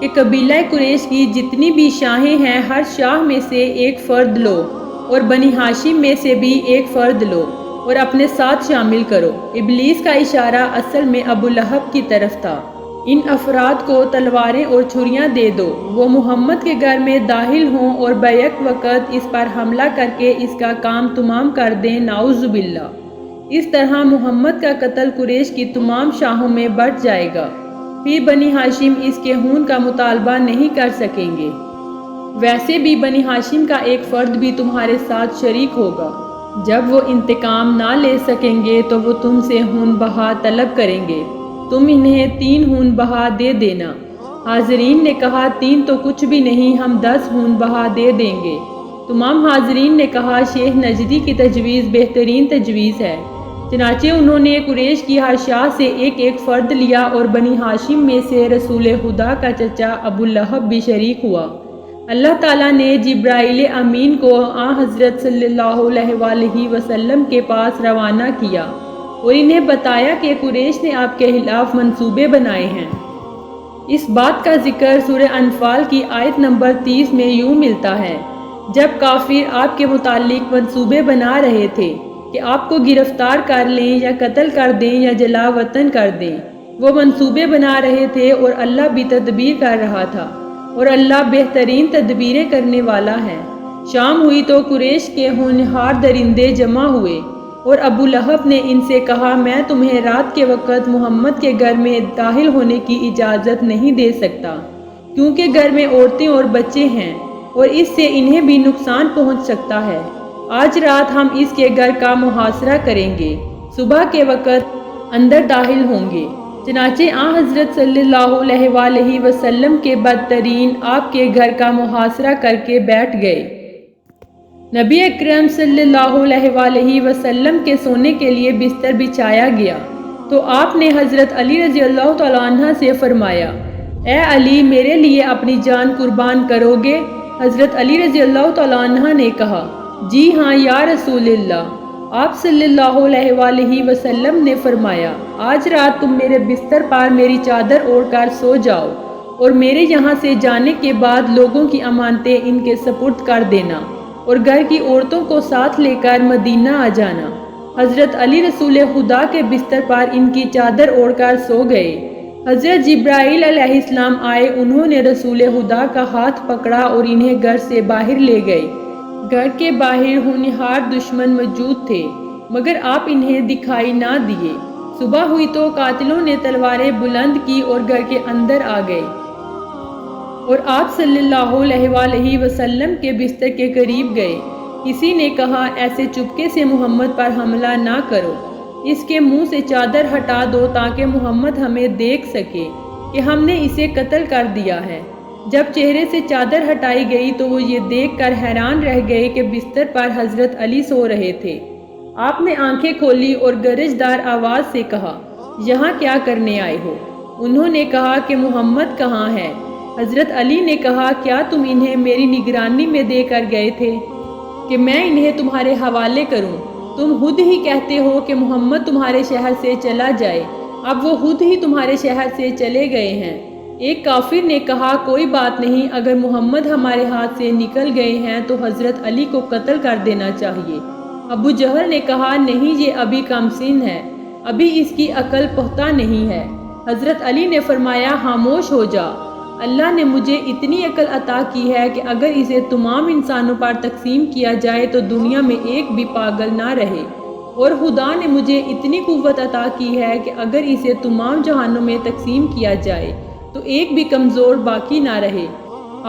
کہ قبیلہ قریش کی جتنی بھی شاہیں ہیں ہر شاہ میں سے ایک فرد لو اور بنی ہاشم میں سے بھی ایک فرد لو اور اپنے ساتھ شامل کرو۔ ابلیس کا اشارہ اصل میں ابو لہب کی طرف تھا۔ ان افراد کو تلواریں اور چھریاں دے دو، وہ محمد کے گھر میں داخل ہوں اور بیک وقت اس پر حملہ کر کے اس کا کام تمام کر دیں، نعوذ باللہ۔ اس طرح محمد کا قتل قریش کی تمام شاہوں میں بٹ جائے گا، پھر بنی ہاشم اس کے خون کا مطالبہ نہیں کر سکیں گے۔ ویسے بھی بنی ہاشم کا ایک فرد بھی تمہارے ساتھ شریک ہوگا۔ جب وہ انتقام نہ لے سکیں گے تو وہ تم سے خون بہا طلب کریں گے، تم انہیں 3 خون بہا دے دینا۔ حاضرین نے کہا 3 تو کچھ بھی نہیں، ہم 10 خون بہا دے دیں گے۔ تمام حاضرین نے کہا شیخ نجدی کی تجویز بہترین تجویز ہے۔ چنانچہ انہوں نے قریش کی ہر شاہ سے ایک ایک فرد لیا اور بنی ہاشم میں سے رسول خدا کا چچا ابو لہب بھی شریک ہوا۔ اللہ تعالیٰ نے جبرائیل امین کو حضرت صلی اللہ علیہ وآلہ وسلم کے پاس روانہ کیا اور انہیں بتایا کہ قریش نے آپ کے خلاف منصوبے بنائے ہیں۔ اس بات کا ذکر سورہ انفال کی آیت نمبر 30 میں یوں ملتا ہے، جب کافر آپ کے متعلق منصوبے بنا رہے تھے کہ آپ کو گرفتار کر لیں یا قتل کر دیں یا جلا وطن کر دیں، وہ منصوبے بنا رہے تھے اور اللہ بھی تدبیر کر رہا تھا، اور اللہ بہترین تدبیریں کرنے والا ہے۔ شام ہوئی تو قریش کے ہونہار درندے جمع ہوئے اور ابو لہب نے ان سے کہا میں تمہیں رات کے وقت محمد کے گھر میں داخل ہونے کی اجازت نہیں دے سکتا، کیونکہ گھر میں عورتیں اور بچے ہیں اور اس سے انہیں بھی نقصان پہنچ سکتا ہے۔ آج رات ہم اس کے گھر کا محاصرہ کریں گے، صبح کے وقت اندر داخل ہوں گے۔ چنانچہ حضرت صلی اللہ علیہ وآلہ وسلم کے بدترین آپ کے گھر کا محاصرہ کر کے بیٹھ گئے۔ نبی اکرم صلی اللہ علیہ وآلہ وسلم کے سونے کے لیے بستر بچھایا گیا تو آپ نے حضرت علی رضی اللہ تعالیٰ عنہ سے فرمایا، اے علی میرے لیے اپنی جان قربان کرو گے؟ حضرت علی رضی اللہ تعالیٰ عنہ نے کہا، جی ہاں یا رسول اللہ۔ آپ صلی اللہ علیہ وآلہ وسلم نے فرمایا، آج رات تم میرے بستر پر میری چادر اوڑھ کر سو جاؤ اور میرے یہاں سے جانے کے بعد لوگوں کی امانتیں ان کے سپرد کر دینا اور گھر کی عورتوں کو ساتھ لے کر مدینہ آ جانا۔ حضرت علی رسول خدا کے بستر پر ان کی چادر اوڑھ کر سو گئے۔ حضرت جبرائیل علیہ السلام آئے، انہوں نے رسول خدا کا ہاتھ پکڑا اور انہیں گھر سے باہر لے گئے۔ گھر کے باہر ہونہار دشمن موجود تھے مگر آپ انہیں دکھائی نہ دیے۔ صبح ہوئی تو قاتلوں نے تلواریں بلند کی اور گھر کے اندر آ گئے اور آپ صلی اللہ علیہ وآلہ وسلم کے بستر کے قریب گئے۔ کسی نے کہا ایسے چپکے سے محمد پر حملہ نہ کرو، اس کے منہ سے چادر ہٹا دو تاکہ محمد ہمیں دیکھ سکے کہ ہم نے اسے قتل کر دیا ہے۔ جب چہرے سے چادر ہٹائی گئی تو وہ یہ دیکھ کر حیران رہ گئے کہ بستر پر حضرت علی سو رہے تھے۔ آپ نے آنکھیں کھولی اور گرجدار آواز سے کہا، یہاں کیا کرنے آئے ہو؟ انہوں نے کہا کہ محمد کہاں ہے؟ حضرت علی نے کہا، کیا تم انہیں میری نگرانی میں دے کر گئے تھے کہ میں انہیں تمہارے حوالے کروں؟ تم خود ہی کہتے ہو کہ محمد تمہارے شہر سے چلا جائے، اب وہ خود ہی تمہارے شہر سے چلے گئے ہیں۔ ایک کافر نے کہا، کوئی بات نہیں، اگر محمد ہمارے ہاتھ سے نکل گئے ہیں تو حضرت علی کو قتل کر دینا چاہیے۔ ابو جہل نے کہا، نہیں، یہ ابھی کم سن ہے، ابھی اس کی عقل پختہ نہیں ہے۔ حضرت علی نے فرمایا، خاموش ہو جا، اللہ نے مجھے اتنی عقل عطا کی ہے کہ اگر اسے تمام انسانوں پر تقسیم کیا جائے تو دنیا میں ایک بھی پاگل نہ رہے، اور خدا نے مجھے اتنی قوت عطا کی ہے کہ اگر اسے تمام جہانوں میں تقسیم کیا جائے تو ایک بھی کمزور باقی نہ رہے۔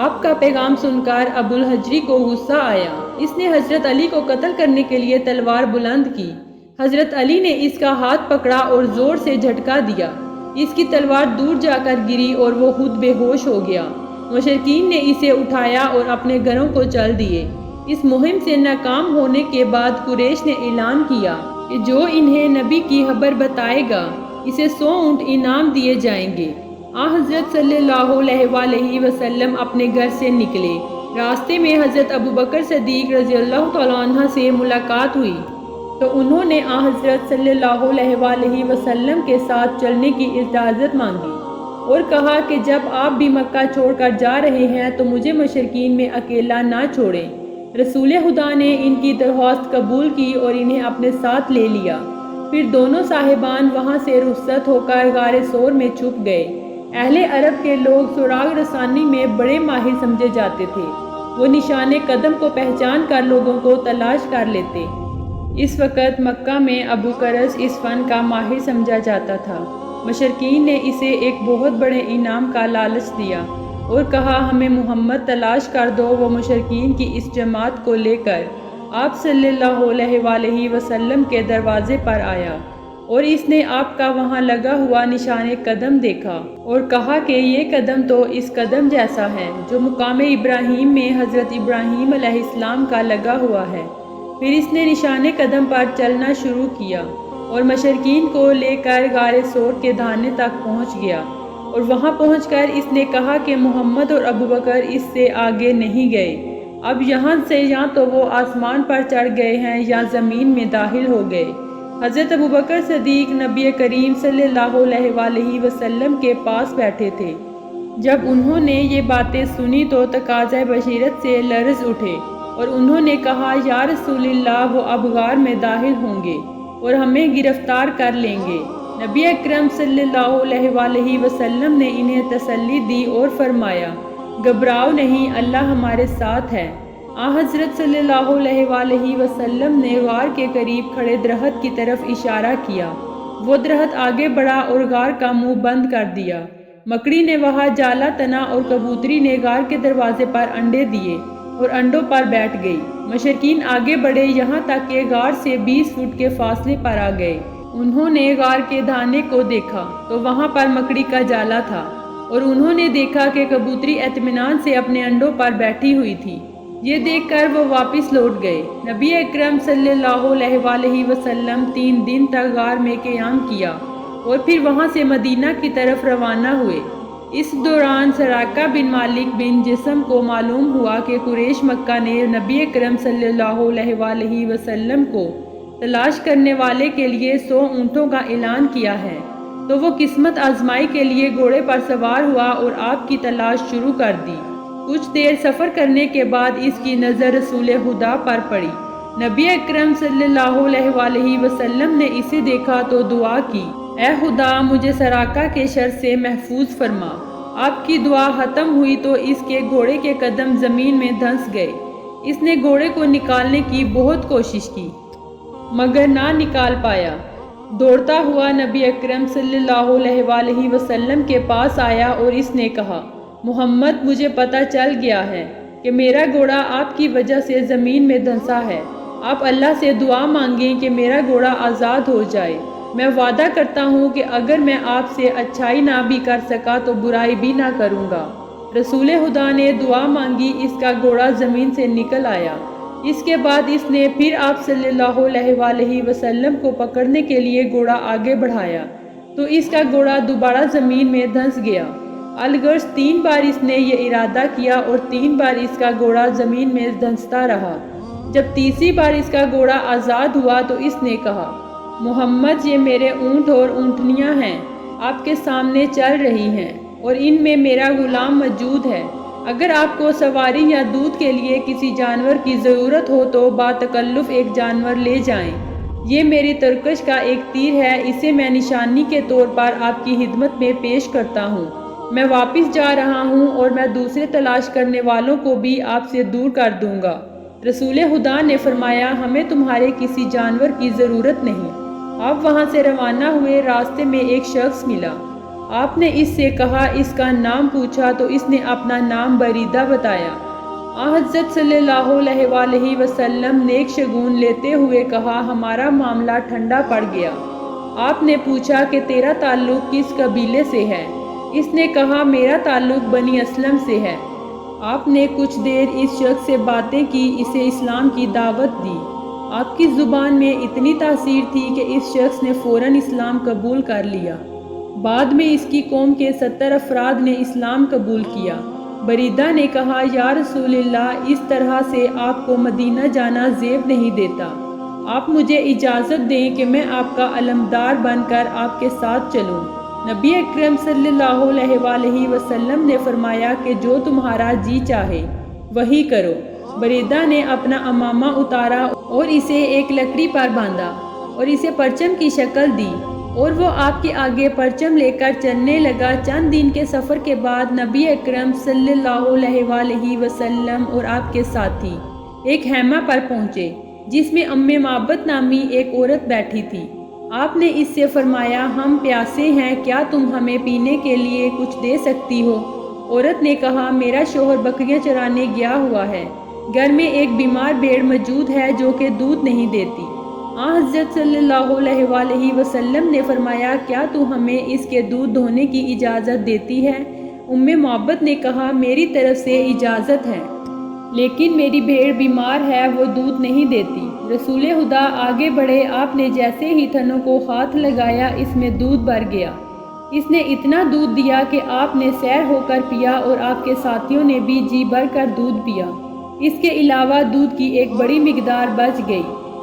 آپ کا پیغام سن کر ابو الحجری کو غصہ آیا، اس نے حضرت علی کو قتل کرنے کے لیے تلوار بلند کی۔ حضرت علی نے اس کا ہاتھ پکڑا اور زور سے جھٹکا دیا، اس کی تلوار دور جا کر گری اور وہ خود بے ہوش ہو گیا۔ مشرکین نے اسے اٹھایا اور اپنے گھروں کو چل دیے۔ اس مہم سے ناکام ہونے کے بعد قریش نے اعلان کیا کہ جو انہیں نبی کی خبر بتائے گا اسے 100 اونٹ انعام دیے جائیں گے۔ حضرت صلی اللہ علیہ وآلہ وسلم اپنے گھر سے نکلے، راستے میں حضرت ابوبکر صدیق رضی اللہ تعالیٰ عنہ سے ملاقات ہوئی تو انہوں نے حضرت صلی اللہ علیہ وآلہ وسلم کے ساتھ چلنے کی اجازت مانگی۔ اور کہا کہ جب آپ بھی مکہ چھوڑ کر جا رہے ہیں تو مجھے مشرکین میں اکیلا نہ چھوڑیں۔ رسول خدا نے ان کی درخواست قبول کی اور انہیں اپنے ساتھ لے لیا۔ پھر دونوں صاحبان وہاں سے رخصت ہو کر غار ثور میں چھپ گئے۔ اہل عرب کے لوگ سراغ رسانی میں بڑے ماہر سمجھے جاتے تھے۔ وہ نشان قدم کو پہچان کر لوگوں کو تلاش کر لیتے۔ اس وقت مکہ میں ابو قرظ اس فن کا ماہر سمجھا جاتا تھا۔ مشرکین نے اسے ایک بہت بڑے انعام کا لالچ دیا اور کہا ہمیں محمد تلاش کر دو۔ وہ مشرکین کی اس جماعت کو لے کر آپ صلی اللہ علیہ وآلہ وسلم کے دروازے پر آیا اور اس نے آپ کا وہاں لگا ہوا نشان قدم دیکھا اور کہا کہ یہ قدم تو اس قدم جیسا ہے جو مقام ابراہیم میں حضرت ابراہیم علیہ السلام کا لگا ہوا ہے۔ پھر اس نے نشان قدم پر چلنا شروع کیا اور مشرکین کو لے کر غار ثور کے دہانے تک پہنچ گیا اور وہاں پہنچ کر اس نے کہا کہ محمد اور ابوبکر اس سے آگے نہیں گئے۔ اب یہاں سے یا تو وہ آسمان پر چڑھ گئے ہیں یا زمین میں داخل ہو گئے۔ حضرت ابوبکر صدیق نبی کریم صلی اللہ علیہ وآلہ وسلم کے پاس بیٹھے تھے۔ جب انہوں نے یہ باتیں سنی تو تقاضۂ بشیرت سے لرز اٹھے اور انہوں نے کہا یا رسول اللہ وہ اب غار میں داخل ہوں گے اور ہمیں گرفتار کر لیں گے۔ نبی اکرم صلی اللہ علیہ وآلہ وسلم نے انہیں تسلی دی اور فرمایا گھبراؤ نہیں، اللہ ہمارے ساتھ ہے۔ حضرت صلی اللہ علیہ وآلہ وسلم نے غار کے قریب کھڑے درخت کی طرف اشارہ کیا۔ وہ درخت آگے بڑھا اور غار کا منہ بند کر دیا۔ مکڑی نے وہاں جالا تنا اور کبوتری نے غار کے دروازے پر انڈے دیے اور انڈوں پر بیٹھ گئی۔ مشرکین آگے بڑھے یہاں تک کہ غار سے 20 فٹ کے فاصلے پر آ گئے۔ انہوں نے غار کے دہانے کو دیکھا تو وہاں پر مکڑی کا جالا تھا اور انہوں نے دیکھا کہ کبوتری اطمینان سے اپنے انڈوں پر بیٹھی ہوئی تھی۔ یہ دیکھ کر وہ واپس لوٹ گئے۔ نبی اکرم صلی اللہ علیہ وآلہ وسلم 3 دن تک غار میں قیام کیا اور پھر وہاں سے مدینہ کی طرف روانہ ہوئے۔ اس دوران سراقہ بن مالک بن جسم کو معلوم ہوا کہ قریش مکہ نے نبی اکرم صلی اللہ علیہ وآلہ وسلم کو تلاش کرنے والے کے لیے 100 اونٹوں کا اعلان کیا ہے، تو وہ قسمت آزمائی کے لیے گھوڑے پر سوار ہوا اور آپ کی تلاش شروع کر دی۔ کچھ دیر سفر کرنے کے بعد اس کی نظر رسول خدا پر پڑی۔ نبی اکرم صلی اللہ علیہ وآلہ وسلم نے اسے دیکھا تو دعا کی، اے خدا مجھے سراقہ کے شر سے محفوظ فرما۔ آپ کی دعا ختم ہوئی تو اس کے گھوڑے کے قدم زمین میں دھنس گئے۔ اس نے گھوڑے کو نکالنے کی بہت کوشش کی مگر نہ نکال پایا۔ دوڑتا ہوا نبی اکرم صلی اللہ علیہ وآلہ وسلم کے پاس آیا اور اس نے کہا محمد مجھے پتہ چل گیا ہے کہ میرا گھوڑا آپ کی وجہ سے زمین میں دھنسا ہے۔ آپ اللہ سے دعا مانگیں کہ میرا گھوڑا آزاد ہو جائے۔ میں وعدہ کرتا ہوں کہ اگر میں آپ سے اچھائی نہ بھی کر سکا تو برائی بھی نہ کروں گا۔ رسول خدا نے دعا مانگی، اس کا گھوڑا زمین سے نکل آیا۔ اس کے بعد اس نے پھر آپ صلی اللہ علیہ وآلہ وسلم کو پکڑنے کے لیے گھوڑا آگے بڑھایا تو اس کا گھوڑا دوبارہ زمین میں دھنس گیا۔ الغرض 3 بار اس نے یہ ارادہ کیا اور 3 بار اس کا گھوڑا زمین میں دھنستا رہا۔ جب تیسری بار اس کا گھوڑا آزاد ہوا تو اس نے کہا محمد یہ میرے اونٹ اور اونٹنیاں ہیں، آپ کے سامنے چل رہی ہیں اور ان میں میرا غلام موجود ہے۔ اگر آپ کو سواری یا دودھ کے لیے کسی جانور کی ضرورت ہو تو باتکلف ایک جانور لے جائیں۔ یہ میری ترکش کا ایک تیر ہے، اسے میں نشانی کے طور پر آپ کی خدمت میں پیش کرتا ہوں۔ میں واپس جا رہا ہوں اور میں دوسرے تلاش کرنے والوں کو بھی آپ سے دور کر دوں گا۔ رسول خدا نے فرمایا ہمیں تمہارے کسی جانور کی ضرورت نہیں۔ آپ وہاں سے روانہ ہوئے، راستے میں ایک شخص ملا۔ آپ نے اس سے کہا، اس کا نام پوچھا تو اس نے اپنا نام بریدہ بتایا۔ حضرت صلی اللہ علیہ وآلہ وسلم نیک شگون لیتے ہوئے کہا ہمارا معاملہ ٹھنڈا پڑ گیا۔ آپ نے پوچھا کہ تیرا تعلق کس قبیلے سے ہے؟ اس نے کہا میرا تعلق بنی اسلم سے ہے۔ آپ نے کچھ دیر اس شخص سے باتیں کی، اسے اسلام کی دعوت دی۔ آپ کی زبان میں اتنی تاثیر تھی کہ اس شخص نے فوراً اسلام قبول کر لیا۔ بعد میں اس کی قوم کے 70 افراد نے اسلام قبول کیا۔ بریدہ نے کہا یا رسول اللہ اس طرح سے آپ کو مدینہ جانا زیب نہیں دیتا، آپ مجھے اجازت دیں کہ میں آپ کا علمدار بن کر آپ کے ساتھ چلوں۔ نبی اکرم صلی اللہ علیہ وسلم نے فرمایا کہ جو تمہارا جی چاہے وہی کرو۔ بریدہ نے اپنا امامہ اتارا اور اسے ایک لکڑی پر باندھا اور اسے پرچم کی شکل دی اور وہ آپ کے آگے پرچم لے کر چلنے لگا۔ چند دن کے سفر کے بعد نبی اکرم صلی اللہ علیہ وسلم اور آپ کے ساتھی ایک خیمہ پر پہنچے جس میں معبد نامی ایک عورت بیٹھی تھی۔ آپ نے اس سے فرمایا ہم پیاسے ہیں، کیا تم ہمیں پینے کے لیے کچھ دے سکتی ہو؟ عورت نے کہا میرا شوہر بکریاں چرانے گیا ہوا ہے، گھر میں ایک بیمار بھیڑ موجود ہے جو کہ دودھ نہیں دیتی۔ حضرت صلی اللہ علیہ وسلم نے فرمایا کیا تو ہمیں اس کے دودھ دھونے کی اجازت دیتی ہے؟ معبد نے کہا میری طرف سے اجازت ہے، لیکن میری بھیڑ بیمار ہے، وہ دودھ نہیں دیتی۔ رسول خدا آگے بڑھے، آپ نے جیسے ہی تھنوں کو ہاتھ لگایا اس میں دودھ بھر گیا۔ اس نے اتنا دودھ دیا کہ آپ نے سیر ہو کر پیا اور آپ کے ساتھیوں نے بھی جی بھر کر دودھ پیا۔ اس کے علاوہ دودھ کی ایک بڑی مقدار بچ گئی۔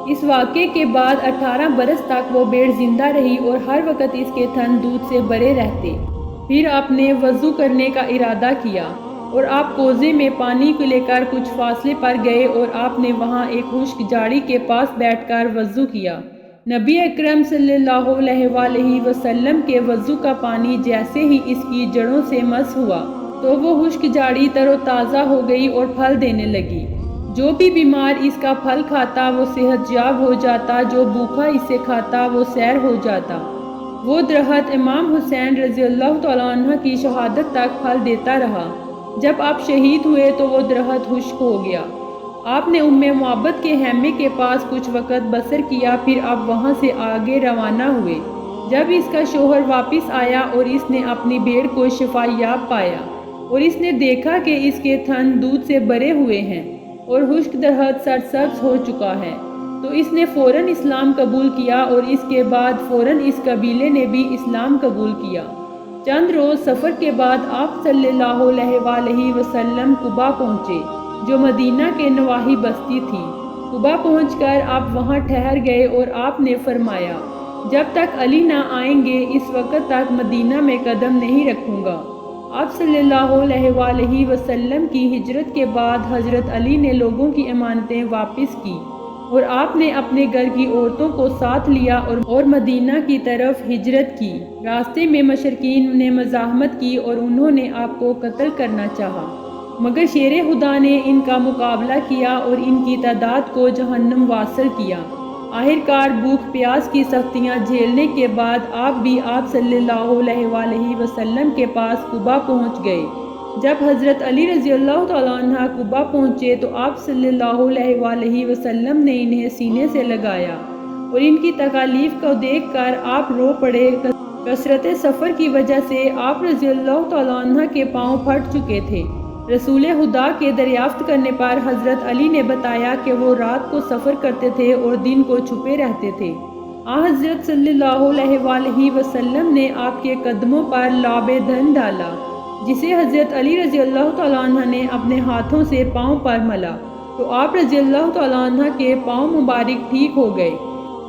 اس واقعے کے بعد 18 برس تک وہ بھیڑ زندہ رہی اور ہر وقت اس کے تھن دودھ سے بھرے رہتے۔ پھر آپ نے وضو کرنے کا ارادہ کیا اور آپ کوزے میں پانی کو لے کر کچھ فاصلے پر گئے اور آپ نے وہاں ایک خشک جھاڑی کے پاس بیٹھ کر وضو کیا۔ نبی اکرم صلی اللہ علیہ وسلم کے وضو کا پانی جیسے ہی اس کی جڑوں سے مس ہوا تو وہ خشک جھاڑی تر و تازہ ہو گئی اور پھل دینے لگی۔ جو بھی بیمار اس کا پھل کھاتا وہ صحت یاب ہو جاتا، جو بھوکا اسے کھاتا وہ سیر ہو جاتا۔ وہ درخت امام حسین رضی اللہ تعالیٰ عنہ کی شہادت تک پھل دیتا رہا۔ جب آپ شہید ہوئے تو وہ درخت خشک ہو گیا۔ آپ نے معبد کے خیمے کے پاس کچھ وقت بسر کیا، پھر آپ وہاں سے آگے روانہ ہوئے۔ جب اس کا شوہر واپس آیا اور اس نے اپنی بھیڑ کو شفا یاب پایا اور اس نے دیکھا کہ اس کے تھن دودھ سے بھرے ہوئے ہیں اور خشک درخت سرسبز ہو چکا ہے تو اس نے فوراً اسلام قبول کیا اور اس کے بعد فوراً اس قبیلے نے بھی اسلام قبول کیا۔ چند روز سفر کے بعد آپ صلی اللہ علیہ وسلم قبا پہنچے جو مدینہ کے نواحی بستی تھی۔ قبا پہنچ کر آپ وہاں ٹھہر گئے اور آپ نے فرمایا جب تک علی نہ آئیں گے اس وقت تک مدینہ میں قدم نہیں رکھوں گا۔ آپ صلی اللہ علیہ وسلم کی ہجرت کے بعد حضرت علی نے لوگوں کی امانتیں واپس کی اور آپ نے اپنے گھر کی عورتوں کو ساتھ لیا اور مدینہ کی طرف ہجرت کی۔ راستے میں مشرکین نے مزاحمت کی اور انہوں نے آپ کو قتل کرنا چاہا، مگر شیر خدا نے ان کا مقابلہ کیا اور ان کی تعداد کو جہنم واصل کیا۔ آخرکار بھوک پیاس کی سختیاں جھیلنے کے بعد آپ صلی اللہ علیہ وسلم کے پاس قبا پہنچ گئے۔ جب حضرت علی رضی اللہ تعالیٰ عنہ قبا پہنچے تو آپ صلی اللہ علیہ وسلم نے انہیں سینے سے لگایا اور ان کی تکالیف کو دیکھ کر آپ رو پڑے۔ کثرت سفر کی وجہ سے آپ رضی اللہ تعالیٰ عنہ کے پاؤں پھٹ چکے تھے۔ رسول خدا کے دریافت کرنے پر حضرت علی نے بتایا کہ وہ رات کو سفر کرتے تھے اور دن کو چھپے رہتے تھے۔ حضرت صلی اللہ علیہ وسلم نے آپ کے قدموں پر لعاب دہن ڈالا جسے حضرت علی رضی اللہ تعالیٰ عنہ نے اپنے ہاتھوں سے پاؤں پر ملا تو آپ رضی اللہ تعالیٰ عنہ کے پاؤں مبارک ٹھیک ہو گئے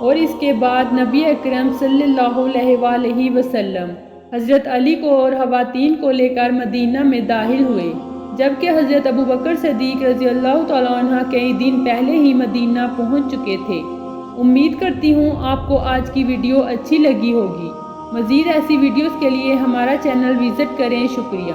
اور اس کے بعد نبی اکرم صلی اللہ علیہ وسلم حضرت علی کو اور خواتین کو لے کر مدینہ میں داخل ہوئے، جبکہ حضرت ابوبکر صدیق رضی اللہ تعالیٰ عنہ کئی دن پہلے ہی مدینہ پہنچ چکے تھے۔ امید کرتی ہوں آپ کو آج کی ویڈیو اچھی لگی ہوگی۔ مزید ایسی ویڈیوز کے لیے ہمارا چینل وزٹ کریں۔ شکریہ۔